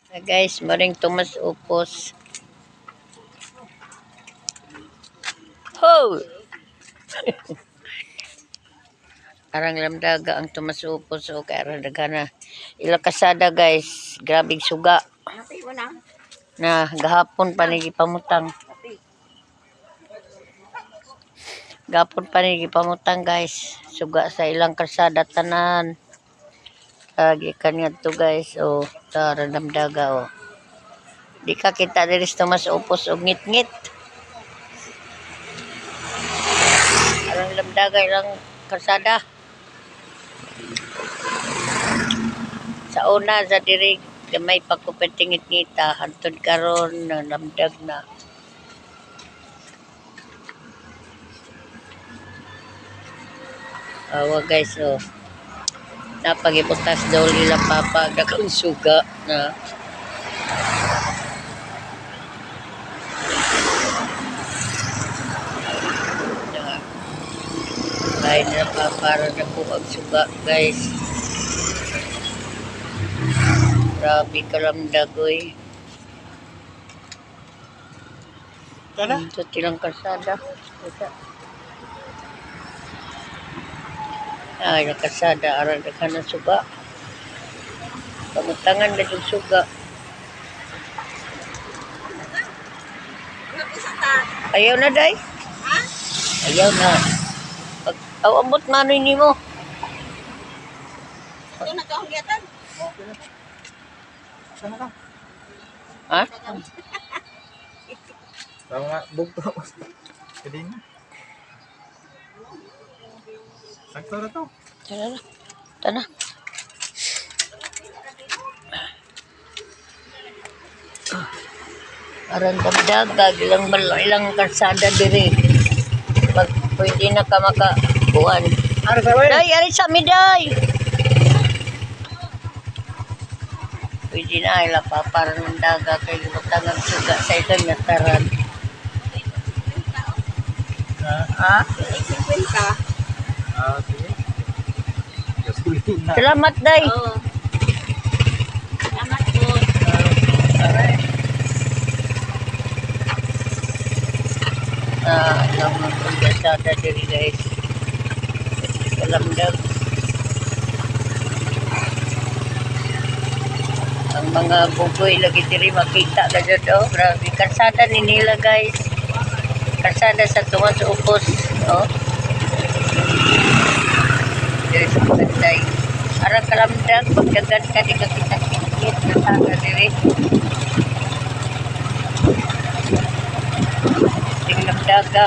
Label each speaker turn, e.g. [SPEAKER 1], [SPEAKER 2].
[SPEAKER 1] Guys, maring Tomas Upos. Ho! Arang lamdaga ang Tomas Upos o kaya dagana. Ila kasada guys, grabing suga. Na gahapon pa pamutang. Gahapon pa pamutang guys. Suga sa ilang kasada tanan. Lagi kanya to guys. O, tara lamdaga o. Di ka kita diri sa Tomas Upos o ngit-ngit. Arang lamdaga ilang kasada. Sa una sa diri gamay pa ko petingit-ngita hantod karon na lamdag na. Awa guys oh. Napagibutas daw nila papa dakong suga na. Ay na papa na po ang suga guys. Grabe kalamdag oy.
[SPEAKER 2] Tara.
[SPEAKER 1] Ito tilang kasada. Ay, nakasada. Arang na ka ng suga. Pamutangan na yung suga. Ayaw na, day?
[SPEAKER 3] Ha?
[SPEAKER 1] Ayaw na. Awamot manoy ni mo.
[SPEAKER 3] Ito nagkahugyatan.
[SPEAKER 2] Sana ka?
[SPEAKER 1] Ha?
[SPEAKER 2] Tama nga, bugto. Pwede na. Sakto na to.
[SPEAKER 1] Tara na. Tana. Arang damdag, ilang kalsada diri. Pag pwede na ka makakuan.
[SPEAKER 2] Ano sa way?
[SPEAKER 1] Day, ari sa mi, day. Pwede na, ila paparan ng daga kay butangan suga sa ilang nataran. Ha?
[SPEAKER 3] 50.
[SPEAKER 2] Sige. Gasuhin na.
[SPEAKER 1] Salamat, day.
[SPEAKER 3] Oo. Salamat po.
[SPEAKER 1] Alam mo kung kasada diri guys. Kalamdag. Ang mga bugoy lagi diri makita na dyan oh. Grabe. Kalsada ni nila guys. Kalsada sa Tomas Upos. Oh. Diri sa Pagantay. Arang kalamdag. Pagdagan ka di ka kita-kit. Kalsada diri. Tingnan daga.